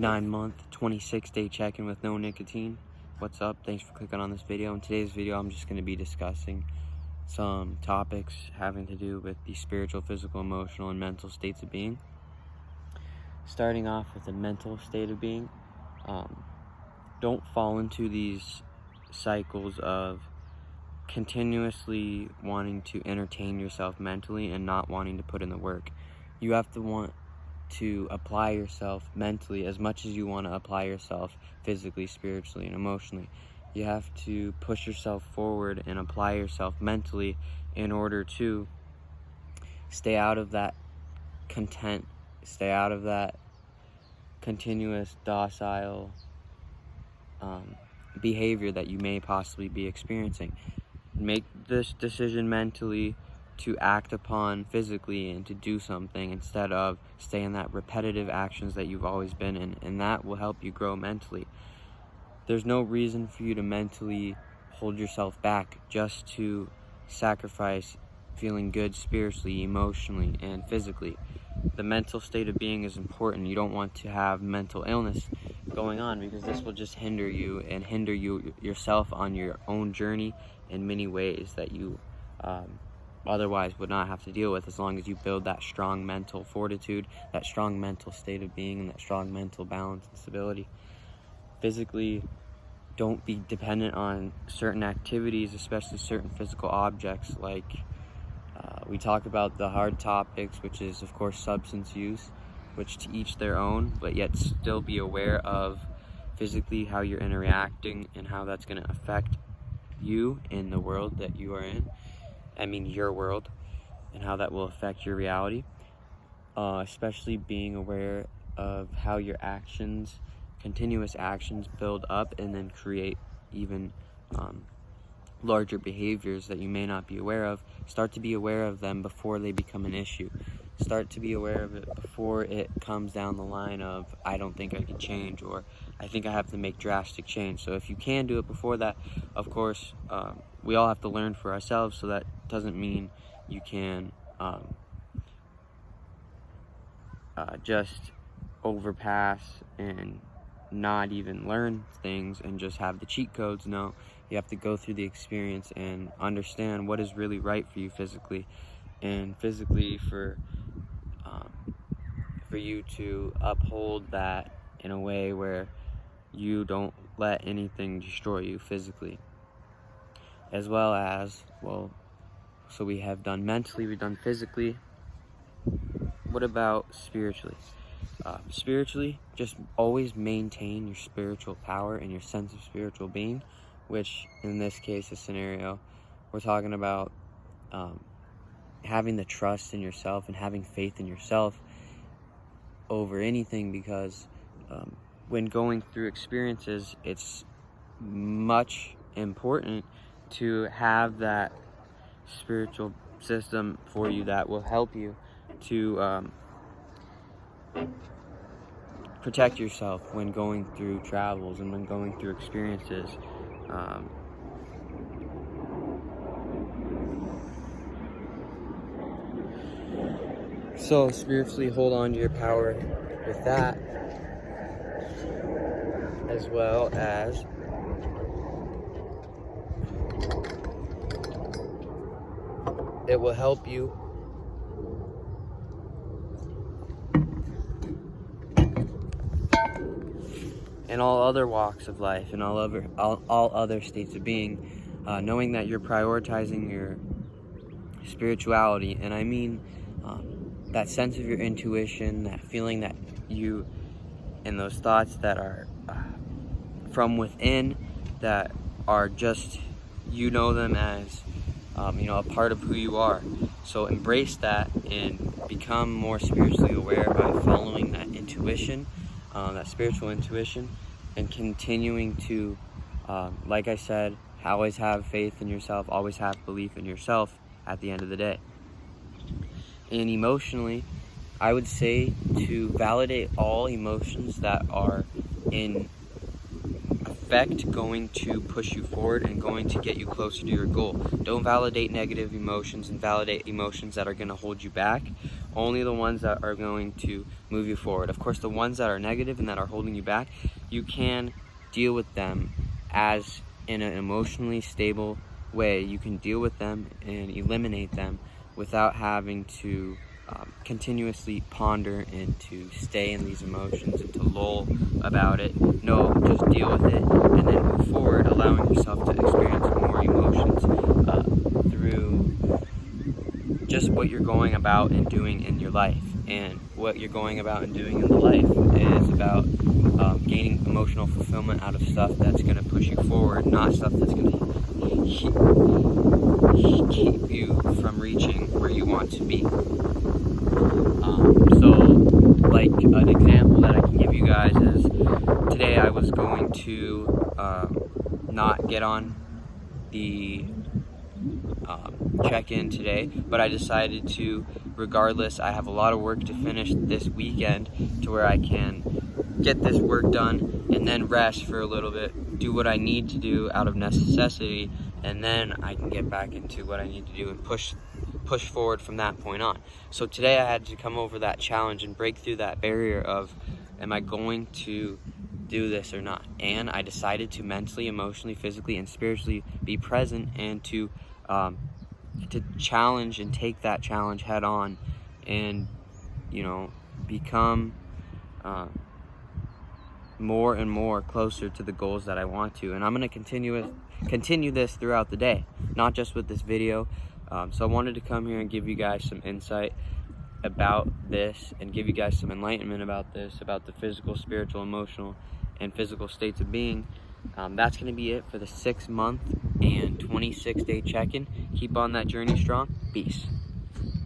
9-month, 26-day check-in with no nicotine. What's up? Thanks for clicking on this video. In today's video, I'm just going to be discussing some topics having to do with the spiritual, physical, emotional, and mental states of being. Starting off with the mental state of being, don't fall into these cycles of continuously wanting to entertain yourself mentally and not wanting to put in the work. You have to want to apply yourself mentally as much as you want to apply yourself physically, spiritually, and emotionally. You have to push yourself forward and apply yourself mentally in order to stay out of that content, stay out of that continuous docile behavior that you may possibly be experiencing. Make this decision mentally to act upon physically and to do something instead of stay in that repetitive actions that you've always been in, and that will help you grow mentally. There's no reason for you to mentally hold yourself back just to sacrifice feeling good spiritually, emotionally, and physically. The mental state of being is important. You don't want to have mental illness going on, because this will just hinder you and hinder you yourself on your own journey in many ways that you otherwise would not have to deal with, as long as you build that strong mental fortitude, that strong mental state of being, and that strong mental balance and stability. Physically, don't be dependent on certain activities, especially certain physical objects. Like we talked about the hard topics, which is of course substance use, which to each their own, but yet still be aware of physically how you're interacting and how that's going to affect you in the world that you are in. I mean your world, and how that will affect your reality. Especially being aware of how your actions, continuous actions, build up and then create even larger behaviors that you may not be aware of. Start to be aware of them before they become an issue. Start to be aware of it before it comes down the line of, I don't think I can change, or I think I have to make drastic change. So if you can do it before that, of course, we all have to learn for ourselves, so that doesn't mean you can just overpass and not even learn things and just have the cheat codes. No, you have to go through the experience and understand what is really right for you physically, and physically for you to uphold that in a way where you don't let anything destroy you physically. As well as, well, so we have done mentally, we've done physically. What about spiritually? Spiritually, just always maintain your spiritual power and your sense of spiritual being, which in this case, this scenario, we're talking about having the trust in yourself and having faith in yourself over anything, because when going through experiences, it's much important to have that spiritual system for you that will help you to protect yourself when going through travels and when going through experiences. So spiritually hold on to your power with that, as well as it will help you in all other walks of life and all other states of being, knowing that you're prioritizing your spirituality. And I mean that sense of your intuition, that feeling that you, and those thoughts that are from within, that are just, you know them as a part of who you are. So embrace that and become more spiritually aware by following that intuition, that spiritual intuition, and continuing to, like I said, always have faith in yourself, always have belief in yourself at the end of the day. And emotionally, I would say to validate all emotions that are in effect going to push you forward and going to get you closer to your goal. Don't validate negative emotions and validate emotions that are going to hold you back only the ones that are going to move you forward. Of course, the ones that are negative and that are holding you back, you can deal with them as in an emotionally stable way. You can deal with them and eliminate them without having to continuously ponder and to stay in these emotions and to lull about it. No, just deal with it and then move forward, allowing yourself to experience more emotions through just what you're going about and doing in your life. And what you're going about and doing in the life is about gaining emotional fulfillment out of stuff that's going to push you forward, not stuff that's going to keep you from reaching where you want to be. So, like an example that I can give you guys is, today I was going to not get on the check-in today, but I decided to regardless. I have a lot of work to finish this weekend to where I can get this work done and then rest for a little bit, do what I need to do out of necessity, and then I can get back into what I need to do and push forward from that point on. So today I had to come over that challenge and break through that barrier of, am I going to do this or not? And I decided to mentally, emotionally, physically, and spiritually be present and to challenge and take that challenge head on and, you know, become more and more closer to the goals that I want to. And I'm going to continue this throughout the day, not just with this video. So I wanted to come here and give you guys some insight about this and give you guys some enlightenment about this, about the physical, spiritual, emotional, and physical states of being. That's going to be it for the 6-month and 26-day check-in. Keep on that journey strong. Peace.